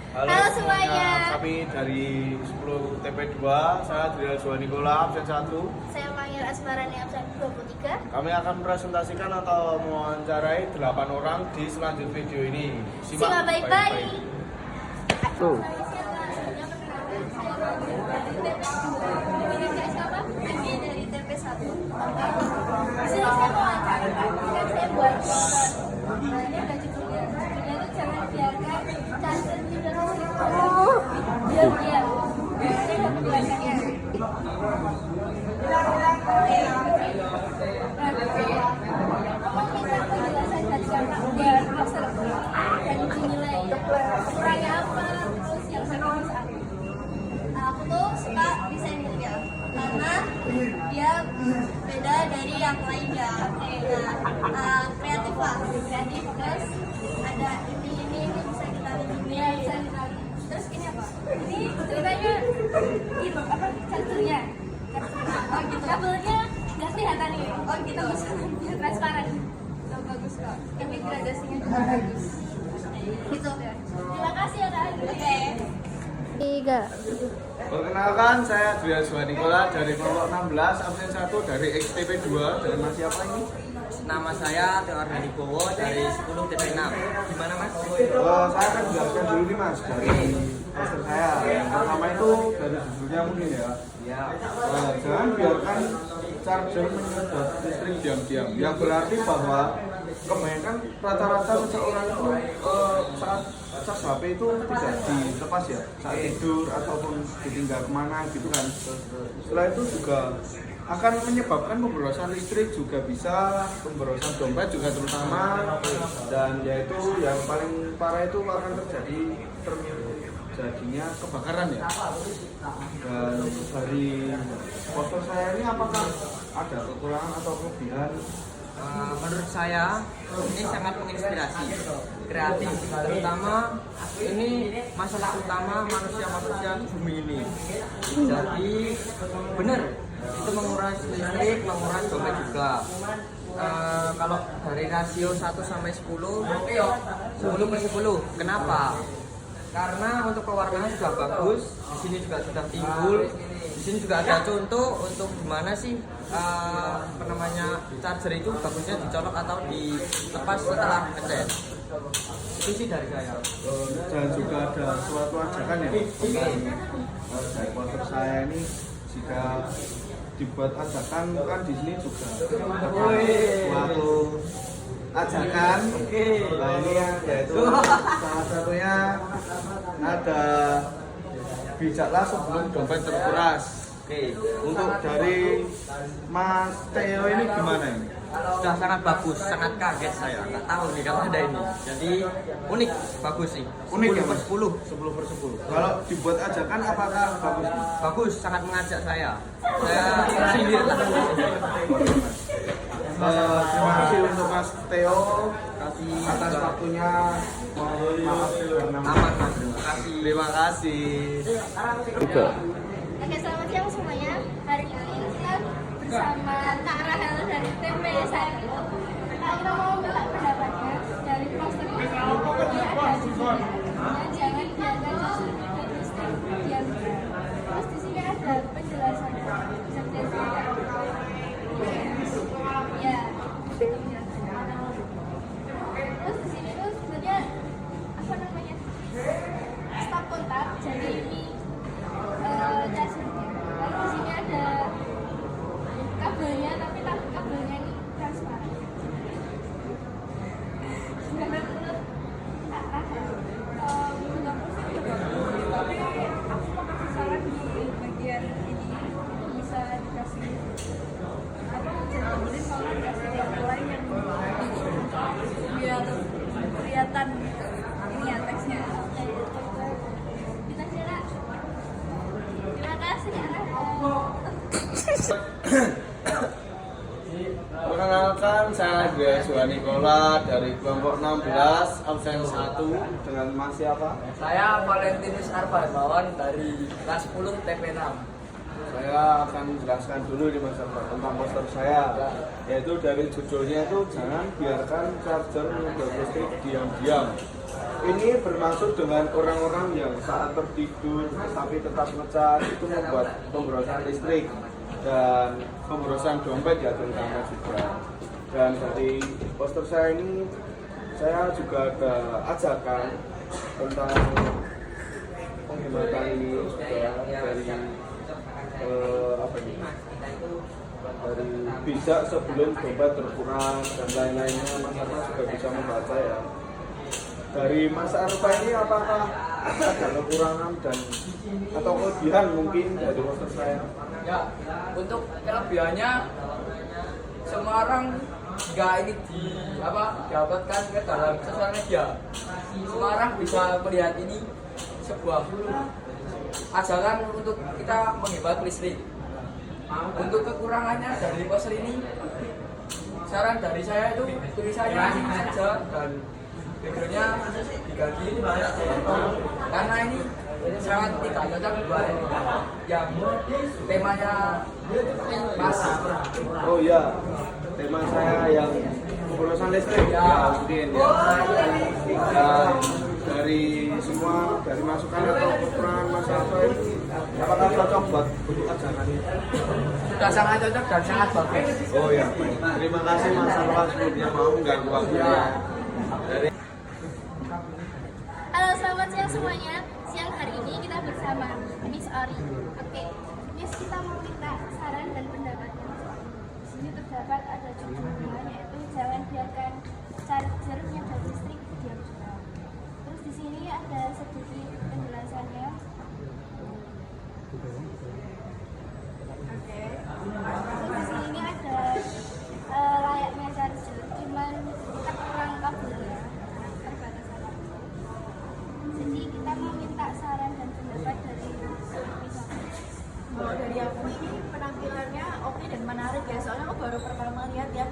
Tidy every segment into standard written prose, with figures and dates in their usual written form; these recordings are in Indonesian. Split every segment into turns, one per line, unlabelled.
Halo semuanya.
Kami dari 10 TP2, saya Adriel Joa Nikola, absen 1.
Saya panggil Asmarani absen 23.
Kami akan presentasikan atau mewawancarai 8 orang di selanjutnya video ini.
Simak baik-baik.
Tuh.
Dari TP1. Di sini saya mewawancarai, kan saya buat ini ada judulnya. Judulnya itu jangan biarkan cancer tidak diam-diam. Saya ada penjelasannya. Penjelasan dari kakak biar observasi dan dinilai kurangnya apa, terus yang bagus apa. Aku tuh suka desain interior karena dia beda dari yang lainnya, kreatif lah, kreatif terus ada ini bisa kita lihat, bisa kita lihat. Terus ini apa? Ini ceritanya gitu apa caturnya? Oh gitu. Kabelnya nggak kelihatan nih. Oh gitu. Transparan. Oh, bagus kok. Ini gradasinya juga bagus. Gitu. Terima kasih ya Kak. Oke. 3.
Perkenalkan, saya Adriel Joa Nikola dari kelompok 16, absen 1 dari XTP2. Dari Mas siapa ini?
Nama saya Teo Arhadi Bowo dari 10 TP6. Gimana Mas?
Saya akan jelaskan dulu nih Mas, dari poster saya. Yang pertama itu dari judulnya mungkin ya.
Ya.
Jangan biarkan charger menyedot listrik diam-diam. Yang berarti bahwa kebanyakan rata-rata seseorang itu saat cas HP itu tidak dilepas ya, saat tidur ataupun ditinggal kemana gitu kan. Setelah itu juga akan menyebabkan pemborosan listrik, juga bisa pemborosan dompet juga terutama, dan yaitu yang paling parah itu akan terjadinya kebakaran ya. Dan dari foto saya ini apakah ada kekurangan atau kelebihan?
Menurut saya ini sangat menginspirasi, kreatif, terutama ini masalah utama manusia di bumi ini. Jadi benar itu menguras listrik, menguras dompet juga. Kalau dari rasio 1 sampai 10, 10/10. Kenapa? Karena untuk pewarnaan sudah bagus, di sini juga sudah timbul. Di sini juga ada contoh untuk gimana sih charger itu bagusnya dicolok atau dilepas setelah ngecas. Itu sih dari saya.
Dan juga ada suatu ajakan ya. Dari poster saya ini jika dibuat ajakan kan di sini juga suatu ajakan. Nah ini ya, yaitu salah satunya ada bijaklah sebelum dompet terkuras. Untuk dari Mas Theo ini gimana ini?
Sudah sangat bagus, sangat kaget saya. Nggak tahu nih kalau ada ini. Jadi unik, bagus sih.
Unik ya
10/10.
10/10. Kalau dibuat ajakan apakah bagus?
Bagus, sangat mengajak saya. Saya sindir lah.
Terima kasih untuk Mas Theo atas waktunya. Maaf karena
Aman Mas, terima kasih.
Terima kasih.
Oke, selamat siang semuanya. Hari ini kita bersama Kak Rahel dari TP1. Kita mau minta pendapatnya dari poster ini. Ini ada judulnya, jangan biarkan cancer tidak listrik diam-diam. Terus di sini ada penjelasannya. Bisa dijelaskan? Ya. Terus di sini tuh sebenarnya apa namanya? Stop kontak. Jadi ini chargernya. Lalu di sini ada kabelnya, tapi kabelnya ini transparan. Gimana menurut Kak Rahel? Menurut aku sih udah bagus, tapi aku mau kasih saran di bagian ini bisa dikasih apa jadi kalau dikasih warna lain yang biar kelihatan ini ya teksnya. Kita kira. Terima kasih Kak Rahel.
Perkenalkan, saya Adriel Joa Nikola dari kelompok 16, absen 1. Dengan Mas siapa?
Saya Valentinus Arbabawan dari kelas 10 TP6.
Saya akan menjelaskan dulu nih Mas Arfa tentang poster saya, yaitu dari judulnya itu jangan biarkan charger menyedot listrik diam-diam. Ini bermaksud dengan orang-orang yang saat tertidur tapi tetap ngecas itu membuat pemborosan listrik dan pemborosan dompet ya terutama juga. Dan dari poster saya ini saya juga ada ajakan tentang penghematan ini juga dari dari bijak sebelum dompet berkurang dan lain-lainnya. Mas Arfa juga bisa membaca ya. Dari Mas Arfa ini apakah ada kekurangan dan atau kelebihan mungkin dari poster saya?
Ya, untuk kelebihannya semua orang nggak ini didapatkan ke dalam sosial media. Semua orang bisa melihat ini sebuah ajakan untuk kita menghemat listrik. Untuk kekurangannya dari poster ini, saran dari saya itu tulisannya ini saja dan backgroundnya diganti karena ini sangat tidak cocok buat yang temanya Mas.
Oh iya, tema saya yang pemborosan listrik ya mungkin ya. Dan dari semua dari masukan atau kekurangan Mas Arfa ini apakah cocok buat untuk ajakan ini?
Sudah sangat cocok dan sangat bagus.
Oh ya, terima kasih Mas Arfa sebelumnya mau mengganggu waktunya. Dari
Halo, selamat siang semuanya. Siang hari ini kita bersama Miss Ori. Oke, Miss, kita mau minta saran dan pendapat. Di sini terdapat ada judulnya yaitu jangan biarkan charger menyedot listrik diam-diam. Terus di sini ada sedikit penjelasannya. Oke. Terus di sini ada layaknya charger, cuman kita kurang kabelnya, terbatasan kabel. Jadi kita mau minta saran dan pendapat dari Miss.
Kalau dari aku ini penampilannya oke dan menarik ya, soalnya aku baru pertama lihat yang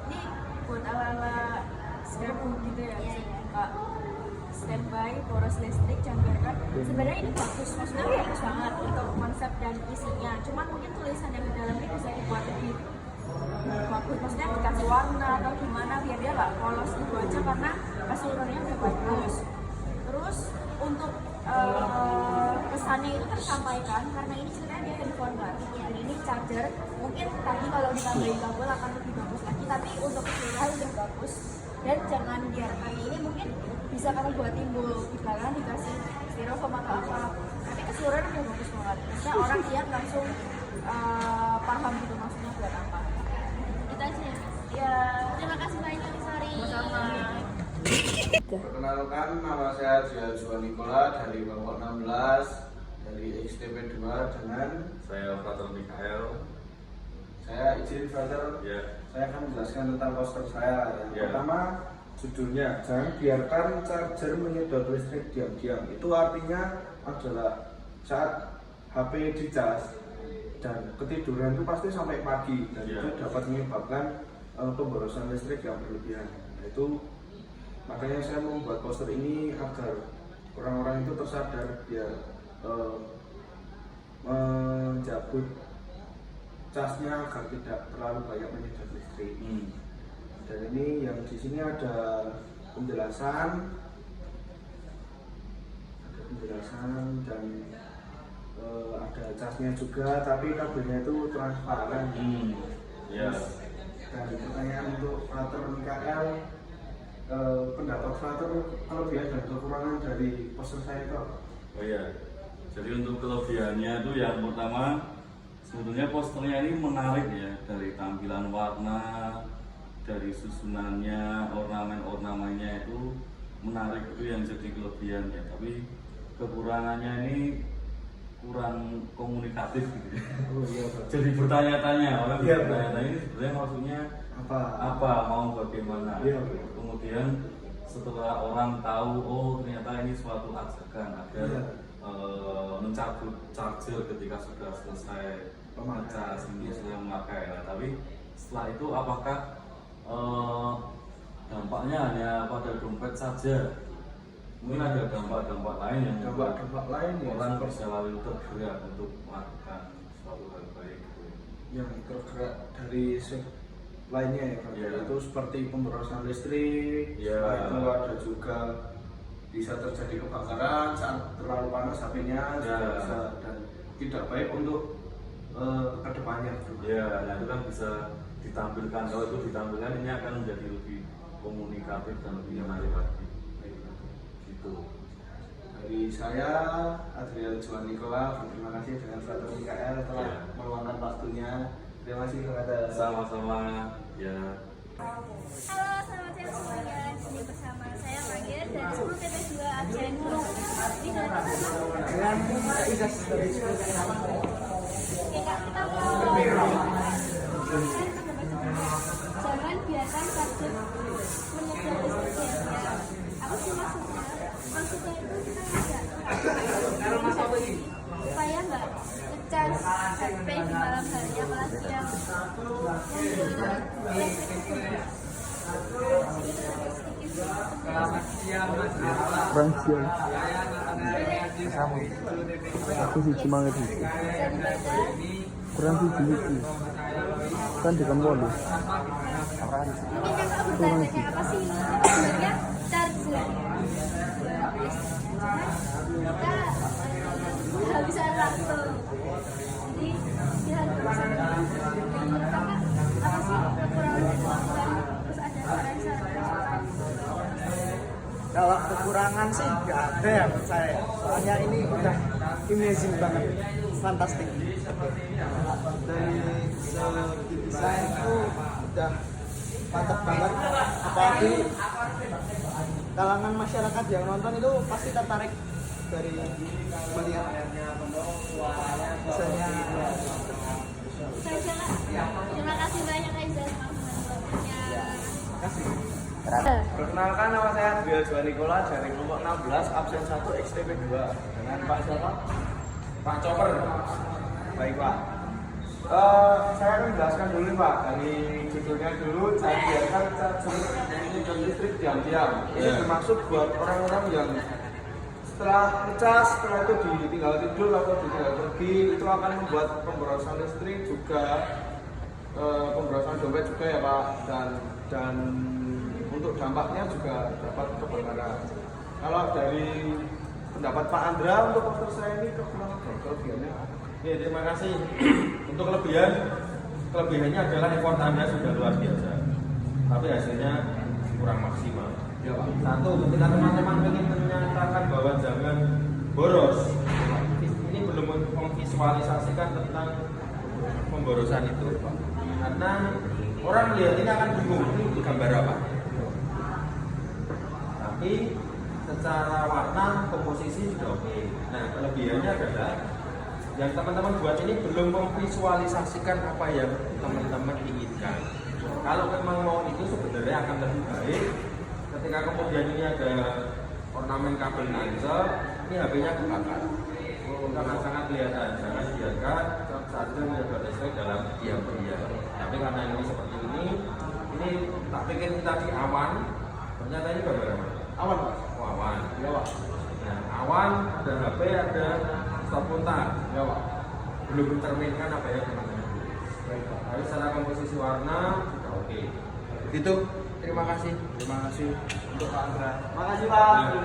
ini buat ala-ala scrapbook gitu ya,
Iya, iya.
Kak. Standby boros listrik jangan biarkan. Sebenarnya ini bagus, maksudnya bagus banget untuk konsep dan isinya. Cuman mungkin tulisan yang di dalam ini bisa dibuat lebih bagus, maksudnya dikasih warna atau gimana biar dia nggak polos gitu aja karena keseluruhannya udah bagus. Terus untuk pesannya itu tersampaikan karena ini sebenarnya dia handphone kan, dan ini charger. Mungkin tadi kalau ditambahin kabel akan lebih bagus lagi, tapi untuk keseluruhan udah bagus. Dan jangan biarkan ini mungkin bisa kamu buat timbul di belakang dikasih styrofoam atau apa, tapi keseluruhan udah bagus banget. Maksudnya orang lihat langsung paham gitu maksudnya buat apa.
Itu aja ya, Miss.
Ya,
Terima kasih banyak, Miss Ori.
sama.
perkenalkan, nama saya Joshua Nikola dari kelompok 16 dari XTP 2 dengan
Saya Frater Mikael.
saya izin Frater.
Ya,
Saya akan menjelaskan tentang poster saya. Yang
Ya.
pertama judulnya jangan biarkan charger menyedot listrik diam-diam. Itu artinya adalah saat HP dicas dan ketiduran itu pasti sampai pagi dan
Ya.
itu dapat menyebabkan pemborosan listrik yang berlebihan. Nah, itu makanya saya membuat poster ini agar orang-orang itu tersadar biar mencabut casnya agar tidak terlalu banyak menyedot listrik. Dan ini yang di sini ada penjelasan, dan ada casnya juga, tapi kabelnya itu transparan.
ya.
Dan pertanyaan untuk Frater Mikael, pendapat Frater kelebihan dan kekurangan dari poster saya itu apa?
Oh iya. Jadi untuk kelebihannya itu yang pertama, sebetulnya posternya ini menarik ya, dari tampilan warna, dari susunannya, ornamen-ornamennya itu menarik, itu yang jadi kelebihan ya. Tapi kekurangannya ini kurang komunikatif gitu ya.
Oh iya,
Jadi bertanya-tanya, orang
Iya,
bertanya-tanya ini sebenarnya maksudnya apa, mau bagaimana.
Iya.
Kemudian setelah orang tahu, oh ternyata ini suatu ajakan agar
Iya.
mencabut charger ketika sudah selesai
Memakai.
selesai memakai. Nah, tapi setelah itu apakah dampaknya hanya pada dompet saja? Mungkin ada dampak-dampak lain yang
Dampak lain ya,
orang
seperti-
bisa lalu tergerak untuk melakukan suatu hal baik gitu.
Yang tergerak dari lainnya ya Pak.
Iya.
Itu seperti pemborosan listrik,
Iya.
setelah itu ada juga bisa terjadi kebakaran saat terlalu panas HP-nya juga
Iya.
bisa, dan tidak baik untuk kedepannya gitu.
Ya, nah itu kan bisa ditampilkan, kalau itu ditampilkan ini akan menjadi lebih komunikatif dan lebih menarik lagi gitu.
Dari saya, Adriel Juan Nikola, terima kasih dengan Frater IKL telah
Ya.
meluangkan waktunya. Terima kasih kepada
Sama-sama ya.
Halo, selamat siang semuanya. Di sini bersama saya Mager dari 10 TP2 Absen. Ini kita mau jangan biarkan gadget menyedot listriknya. Apa sih maksudnya? Maksudnya itu kita nggak supaya nggak ngecas HP di malam hari, apalagi yang
Aku sih cuma ngerti. Kurang sih gitu. Kan di kampung lu.
mungkin kakak bertanya apa sih ini sebenarnya charger. Kita kehabisan waktu, jadi dia harus menurut kakak apa sih kekurangan dari waktu, terus ada saran-saran.
Kalau kekurangan sih nggak ada ya menurut saya. Soalnya ini udah amazing banget, fantastik. Dari segi desain itu udah mantap banget. Apalagi kalangan masyarakat yang nonton itu pasti tertarik dari melihat desainnya.
Terima kasih banyak Aizal waktunya.
Perkenalkan, nama saya Adriel Juan Nikola dari kelompok 16 absen 1 XTP 2 dengan Pak siapa? Pak Chopper. Baik Pak. Saya akan menjelaskan dulu nih, Pak, dari judulnya dulu, saya biarkan charger menyedot listrik diam-diam. Ini termasuk buat orang-orang yang setelah ngecas, setelah itu ditinggal tidur atau ditinggal pergi, itu akan membuat pemborosan listrik juga, pemborosan dompet juga ya Pak, dan untuk dampaknya juga dapat kebakaran. Kalau dari pendapat Pak Andra, untuk poster saya ini kekurangan kelebihannya.
Ya, terima kasih. Untuk kelebihannya adalah effort Anda sudah luar biasa, tapi hasilnya kurang maksimal.
Ya Pak.
Satu, ketika teman-teman ingin menyatakan bahwa jangan boros, ini belum memvisualisasikan tentang pemborosan itu, karena orang melihat ini akan bingung, ini gambar apa. Tapi secara warna, komposisi sudah oke. Nah, kelebihannya adalah yang teman-teman buat ini belum memvisualisasikan apa yang teman-teman inginkan. Kalau memang mau itu sebenarnya akan lebih baik ketika kemudian ini ada ornamen kabel nanzel, ini HP-nya kebakar. Sangat-sangat kelihatan, jangan biarkan charger menyedot listrik dalam diam-diam. Tapi karena ini seperti ini tak pikir kita di awan, ternyata ini gambar apa?
Aman Pak.
Oh, awan.
Ya Pak.
Nah, awan, ada HP, ada stop kontak.
Ya Pak.
Belum mencerminkan apa yang teman-teman. Tapi secara komposisi warna sudah oke.
Itu.
Terima kasih.
Terima kasih untuk Pak Andra. Terima kasih Pak.